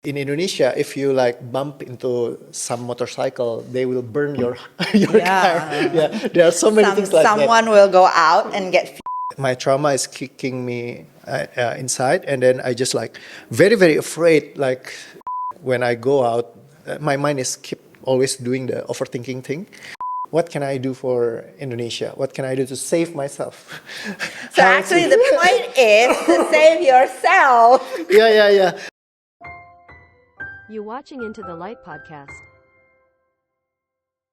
In Indonesia, if you like bump into some motorcycle, they will burn your car. Yeah, there are so many things like that. Someone will go out and get. My trauma is kicking me inside, and then I just like very very afraid. Like when I go out, my mind is keep always doing the overthinking thing. What can I do for Indonesia? What can I do to save myself? So actually, the point is to save yourself. Yeah. You watching Into the Light podcast.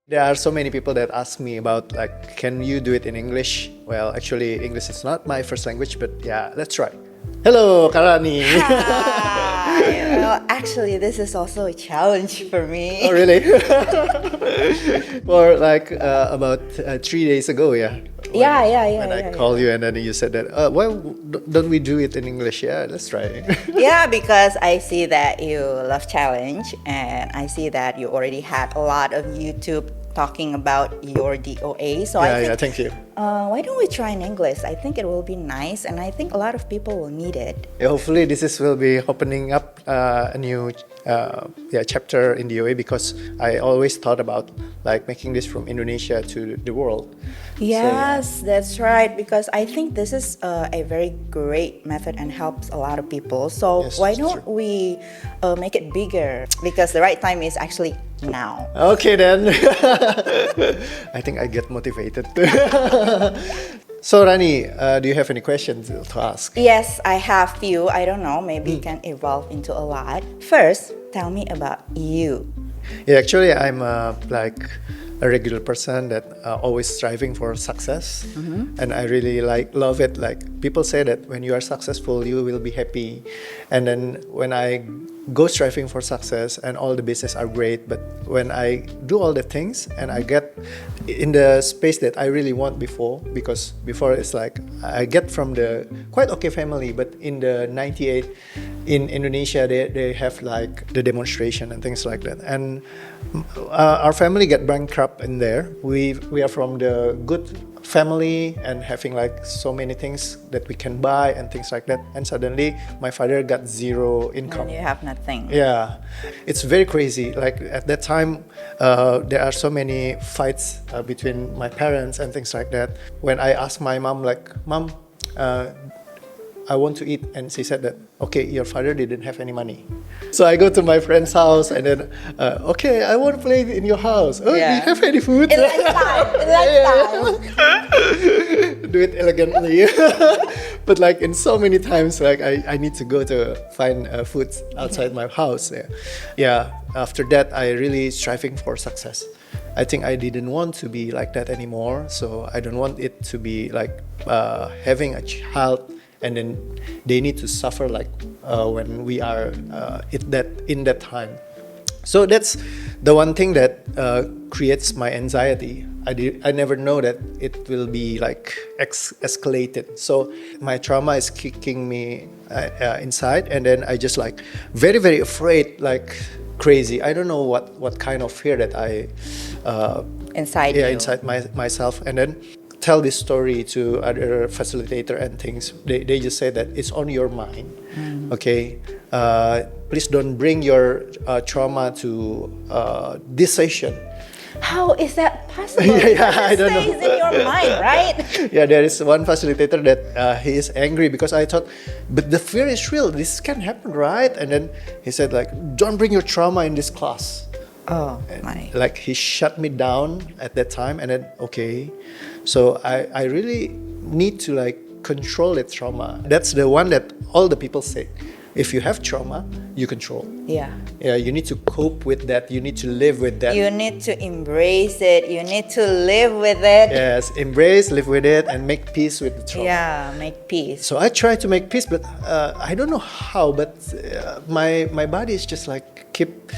There are so many people that ask me about like, can you do it in English? Well, actually, English is not my first language, but yeah, let's try. Hello, Ranny. Hi. Well, actually, this is also a challenge for me. Oh, really? For like about 3 days ago, yeah. When I called you and then you said that, well, don't we do it in English? Yeah, let's try it. Yeah, because I see that you love challenge, and I see that you already had a lot of YouTube talking about your DOA. So I think, thank you. Why don't we try in English? I think it will be nice, and I think a lot of people will need it. Yeah, hopefully this will be opening up a new chapter in DOA, because I always thought about like making this from Indonesia to the world. Yes, that's right, because I think this is a very great method and helps a lot of people. So yes, why don't we make it bigger? Because the right time is actually now. Okay then. I think I get motivated. So Ranny, do you have any questions to ask? Yes, I have few. I don't know, maybe it can evolve into a lot. First, tell me about you. Yeah, actually I'm like a regular person that always striving for success, and I really love it. Like people say that when you are successful, you will be happy, and then when I go striving for success and all the business are great, but when I do all the things and I get in the space that I really want because before it's like I get from the quite okay family, but in the 98 in Indonesia they have like the demonstration and things like that, and our family get bankrupt in there. We are from the good family and having like so many things that we can buy and things like that, and suddenly my father got zero income. And you have nothing. Yeah, it's very crazy. Like at that time, there are so many fights between my parents and things like that. When I asked my mom, like, Mom, I want to eat, and she said that, okay, your father didn't have any money. So I go to my friend's house and then, okay, I want to play in your house. Oh, do you have any food? It's lunchtime. Do it elegantly. But like in so many times, like I need to go to find food outside my house. Yeah. After that, I really striving for success. I think I didn't want to be like that anymore. So I don't want it to be like having a child and then they need to suffer like when we are in that time. So that's the one thing that creates my anxiety. I never know that it will be like escalated. So my trauma is kicking me inside, and then I just like very very afraid, like crazy. I don't know what kind of fear that I inside myself, and then tell this story to other facilitator and things. They just say that it's on your mind. Okay, please don't bring your trauma to this session. How is that possible? I don't know. It stays in your mind, right? Yeah, there is one facilitator that he is angry because I thought, but the fear is real. This can happen, right? And then he said like, don't bring your trauma in this class. Oh my! Like he shut me down at that time, and then okay, so I really need to like control that trauma. That's the one that all the people say. If you have trauma, you control. Yeah. Yeah, you need to cope with that. You need to live with that. You need to embrace it. You need to live with it. Yes, embrace, live with it, and make peace with the trauma. Yeah, make peace. So I try to make peace, but I don't know how. But my body is just like keep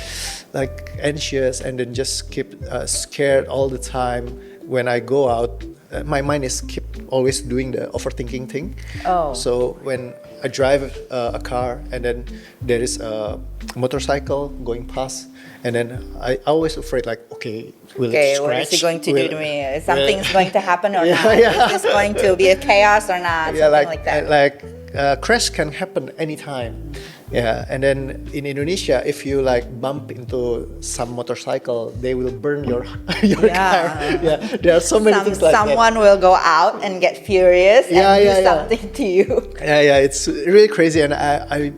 like anxious, and then just keep scared all the time. When I go out, my mind is keep always doing the overthinking thing. Oh. So when I drive a car and then there is a motorcycle going past, and then I always afraid like, okay, will it scratch? What is he going to do to me? Is something's going to happen or not? Is this going to be a chaos or not? Yeah, Something like that. Crash can happen anytime. Yeah, and then in Indonesia, if you like bump into some motorcycle, they will burn your car. Yeah, there are so many things like someone that. will go out and get furious and do something to you. Yeah, it's really crazy, and I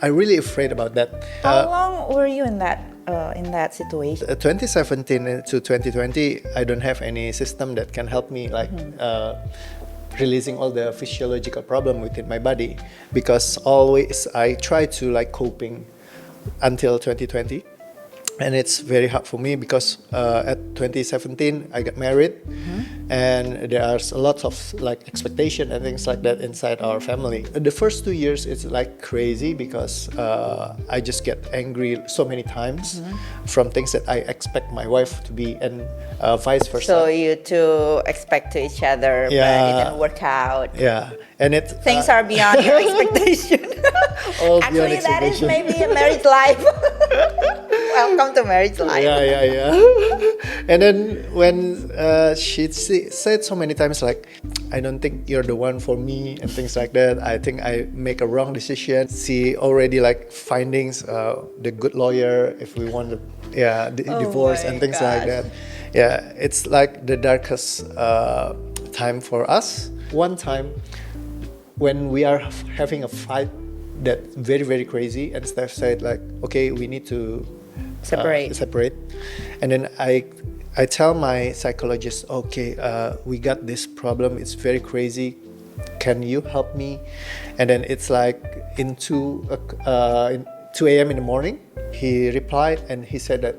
really afraid about that. How long were you in that situation? 2017 to 2020, I don't have any system that can help me like releasing all the physiological problem within my body, because always I try to like coping until 2020, and it's very hard for me because at 2017 I got married, and there are a lot of like expectation and things like that inside our family. The first 2 years it's like crazy because I just get angry so many times from things that I expect my wife to be, and vice versa. So you two expect to each other, but it didn't work out. Yeah, and things are beyond your expectation. Actually, that is maybe a marriage life. Welcome to marriage life. Yeah. And then when she said so many times like, I don't think you're the one for me and things like that. I think I make a wrong decision. She already like findings the good lawyer if we want to divorce and things like that. Yeah, it's like the darkest time for us. One time when we are having a fight that's very, very crazy, and Steph said like, okay, we need to separate. And then I tell my psychologist, okay, we got this problem, it's very crazy, can you help me? And then it's like in 2 a.m. in the morning, he replied and he said that,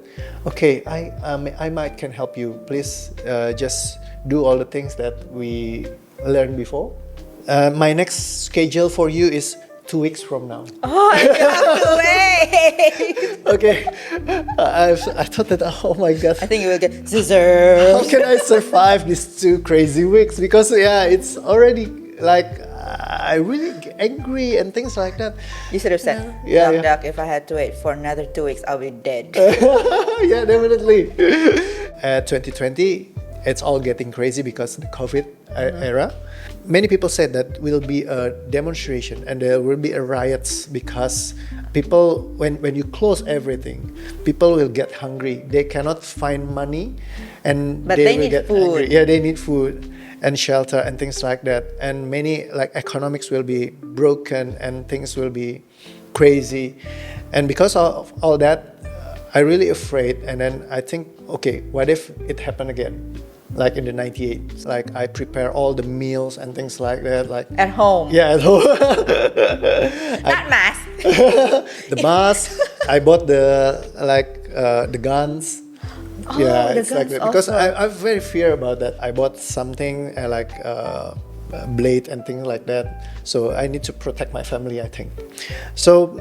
okay, I might can help you, please just do all the things that we learned before. My next schedule for you is 2 weeks from now. Oh, you have to wait. Okay, I thought that, oh my god, I think you will get scissors. how can I survive these 2 crazy weeks? Because it's already like I really get angry and things like that. You should have said, Doc, if I had to wait for another 2 weeks, I'll be dead. Yeah, definitely. 2020, it's all getting crazy because the COVID era. Many people said that will be a demonstration and there will be a riots because people, when you close everything, people will get hungry. They cannot find money, and but they will need get food. angry. Yeah, they need food and shelter and things like that. And many like economics will be broken and things will be crazy. And because of all that, I really afraid. And then I think, okay, what if it happened again? Like in the 98, like I prepare all the meals and things like that, like At home. Yeah, at home. Not mask. The mask. I bought the guns. Oh, Yeah, the it's like guns that. Because also. I'm very fear about that. I bought something like blade and things like that. So I need to protect my family, I think. So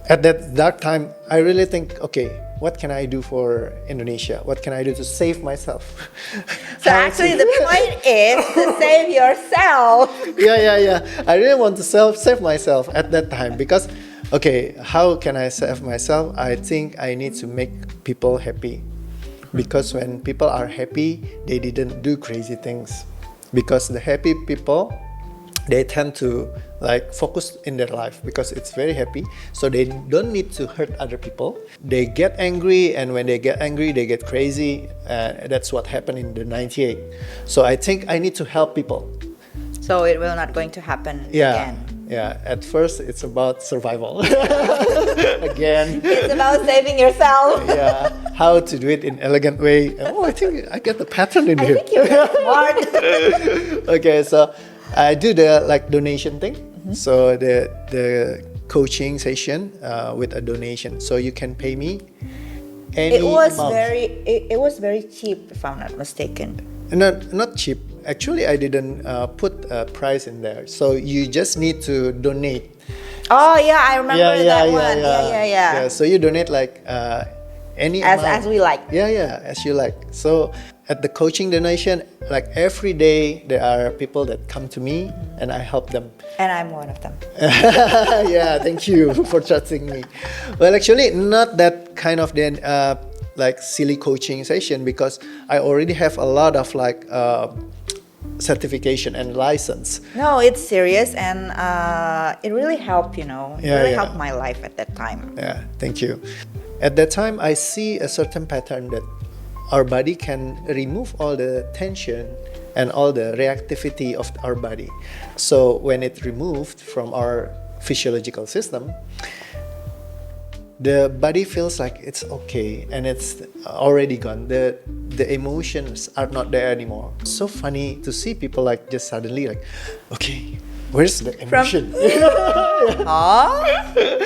at that dark time, I really think, okay, what can I do for Indonesia? What can I do to save myself? So actually the point is to save yourself. Yeah. I really want to save myself at that time because, okay, how can I save myself? I think I need to make people happy. Because when people are happy, they didn't do crazy things. Because the happy people, they tend to like focus in their life because it's very happy, so they don't need to hurt other people. They get angry, and when they get angry, they get crazy. That's what happened in the 98. So I think I need to help people. So it will not going to happen again. Yeah, at first it's about survival. Again. It's about saving yourself. Yeah, how to do it in elegant way. Oh, I think I get the pattern in here. I think you're smart. Okay, so I do the like donation thing. So the coaching session with a donation. So you can pay me any amount. It was very cheap, if I'm not mistaken. Not cheap. Actually, I didn't put a price in there. So you just need to donate. Oh yeah, I remember that one. Yeah. So you donate like any amount. As we like. Yeah, as you like. So at the coaching donation, like every day there are people that come to me and I help them. And I'm one of them. Yeah, thank you for trusting me. Well, actually, not that kind of like silly coaching session because I already have a lot of like certification and license. No, it's serious, and it really helped, you know. It Yeah, really yeah. helped my life at that time. Yeah, thank you. At that time, I see a certain pattern that our body can remove all the tension and all the reactivity of our body. So when it removed from our physiological system, the body feels like it's okay and it's already gone. The emotions are not there anymore. So funny to see people like just suddenly like, okay, where's the emotion? Huh?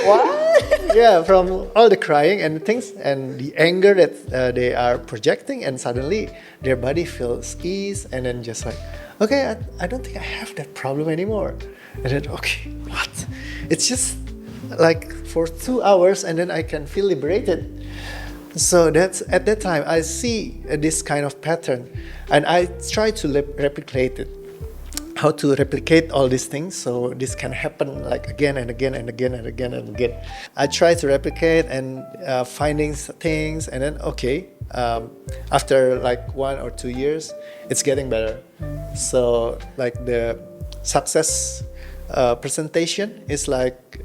What? Yeah, from all the crying and things and the anger that they are projecting, and suddenly their body feels ease, and then just like, okay, I don't think I have that problem anymore. And then, okay, what? It's just like for 2 hours, and then I can feel liberated. So that's at that time I see this kind of pattern, and I try to replicate it. How to replicate all these things so this can happen like again and again and again and again and again. I try to replicate and finding things, and then after like 1 or 2 years, it's getting better. So like the success presentation is like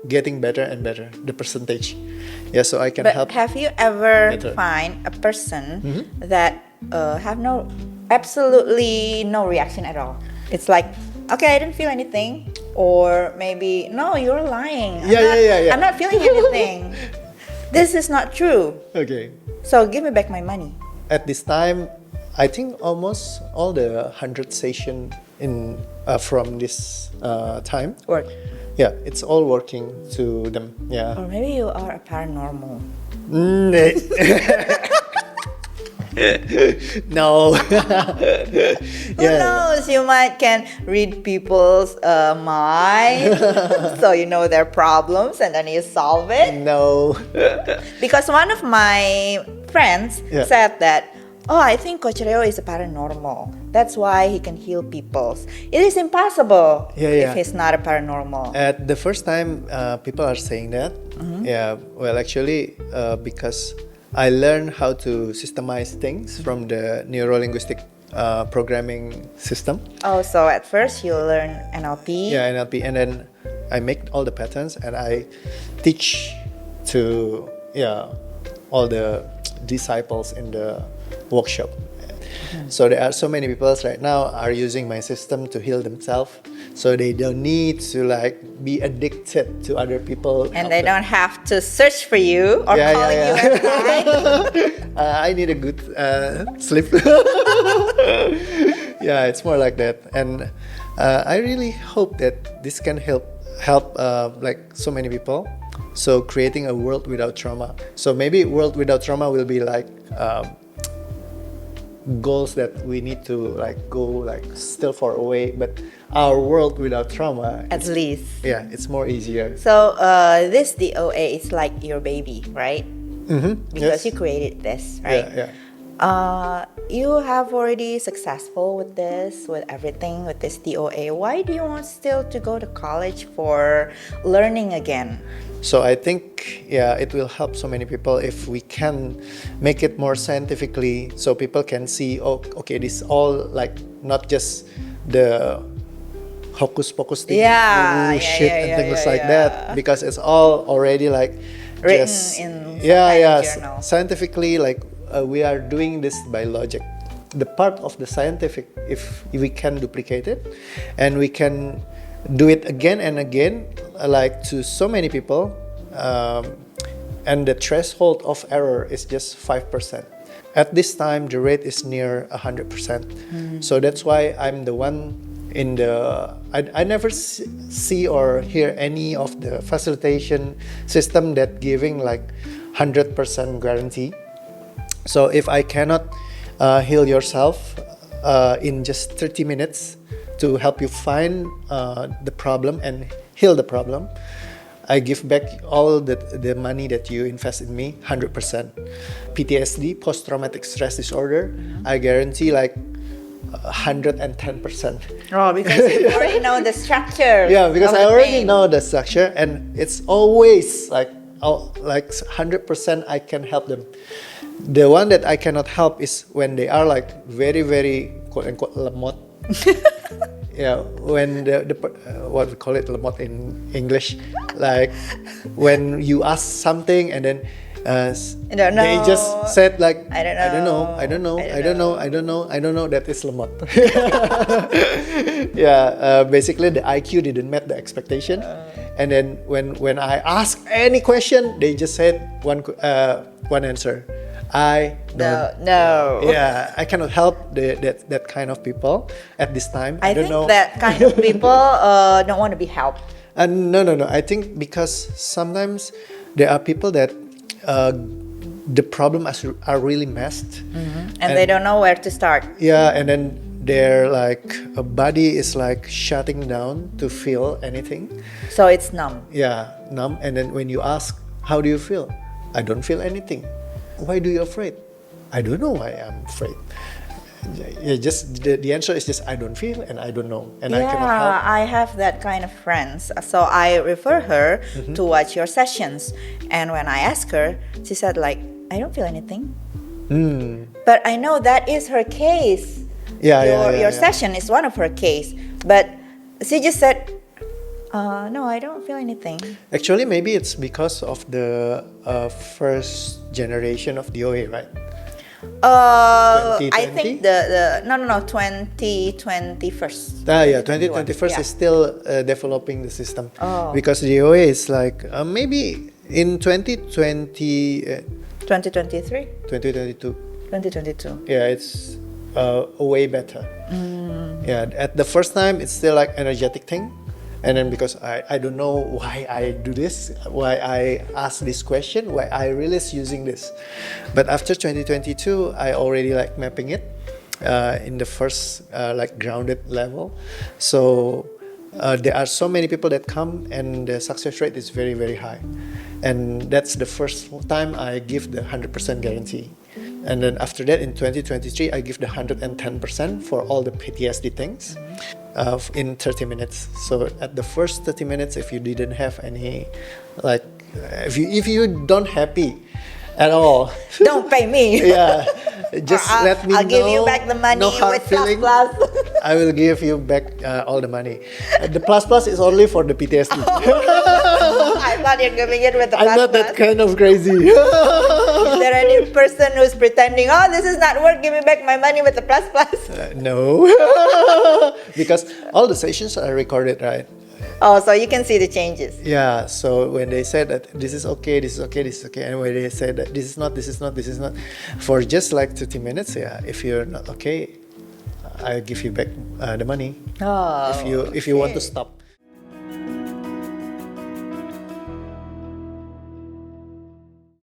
getting better and better, the percentage. Yeah, so I can But help. have you ever better. find a person that have absolutely no reaction at all? It's like, okay, I didn't feel anything, or maybe no, you're lying. Yeah. I'm not feeling anything. This is not true. Okay. So give me back my money. At this time, I think almost all the 100 session in from this time. Work. Yeah, it's all working to them. Yeah. Or maybe you are a paranormal. No. Who knows? You might can read people's mind, so you know their problems, and then you solve it. No. Because one of my friends Yeah. said that, oh, I think Coach Rheo is a paranormal. That's why he can heal people. It is impossible Yeah. if he's not a paranormal. At the first time, people are saying that. Yeah. Well, actually, because I learned how to systemize things from the neuro-linguistic programming system. Oh, so at first you learn NLP. Yeah, NLP, and then I make all the patterns and I teach to all the disciples in the workshop. So there are so many people right now are using my system to heal themselves, so they don't need to like be addicted to other people. And they don't have to search for you or calling you at night. I need a good sleep. Yeah, it's more like that, and I really hope that this can help like so many people. So creating a world without trauma. So maybe world without trauma will be like goals that we need to like go like still far away, but our world without trauma, At least. yeah, it's more easier. So this DOA is like your baby, right? Because Yes. you created this, right? Yeah. You have already successful with this, with everything, with this DOA. Why do you want still to go to college for learning again? So I think, it will help so many people if we can make it more scientifically, so people can see, oh, okay, this all like not just the hocus pocus thing, shit and things like that, because it's all already like Written just, in some yeah, kind of journal. scientifically, like we are doing this by logic. The part of the scientific, if we can duplicate it, and we can do it again and again, like to so many people, and the threshold of error is just 5%. At this time, the rate is near 100%. So that's why I'm the one in the. I never see or hear any of the facilitation system that giving like 100% guarantee. So if I cannot heal yourself in just 30 minutes to help you find the problem and heal the problem, I give back all the money that you invest in me, 100%. PTSD, post-traumatic stress disorder, I guarantee like 110%. Oh, because you already know the structure. Yeah, because of I the already thing. know the structure, and it's always like 100% I can help them. The one that I cannot help is when they are like very, very quote unquote lemot. Yeah, when what we call it lemot in English, like when you ask something and then I don't know. they just said like I don't know. That is lemot. Yeah, basically the IQ didn't meet the expectation, and then when I ask any question, they just said one answer. I don't No. Yeah, I cannot help that kind of people at this time. I don't think know. that kind of people don't want to be helped. No. I think because sometimes there are people that the problems are really messed, And they don't know where to start. yeah, and then their like a body is like shutting down to feel anything. So it's numb. Yeah, numb. And then when you ask, how do you feel? I don't feel anything. Why do you afraid? I don't know why I'm afraid. Yeah, just the answer is just I don't feel and I don't know and I cannot help. I have that kind of friends. So I refer her to watch your sessions. And when I ask her, she said like, I don't feel anything. But I know that is her case. Your session is one of her case. But she just said, no, I don't feel anything. Actually, maybe it's because of the first generation of DOA, right? I think the 2020 first. 2021 is still developing the system. Because DOA is like maybe in 2020 2023 2022. 2022. Yeah, it's way better. Yeah, at the first time it's still like energetic thing. And then because I don't know why I do this, why I ask this question, why I really is using this. But after 2022, I already like mapping it in the first like grounded level. So there are so many people that come and the success rate is very, very high. And that's the first time I give the 100% guarantee. And then after that, in 2023, I give the 110% for all the PTSD things in 30 minutes. So at the first 30 minutes, if you didn't have any, like, if you don't happy at all, don't pay me. Yeah, just let me know. I'll give you back the money no hard with feeling. plus. I will give you back all the money. The plus is only for the PTSD. I thought you're giving it with the plus. I'm not that kind of crazy. Is there any person who's pretending, oh, this is not worth, give me back my money with the plus? No. Because all the sessions are recorded, right? Oh, so you can see the changes. Yeah, so when they said that this is okay, and when they said that this is not, for just like 30 minutes, yeah, if you're not okay, I'll give you back the money. Oh, if you want to stop.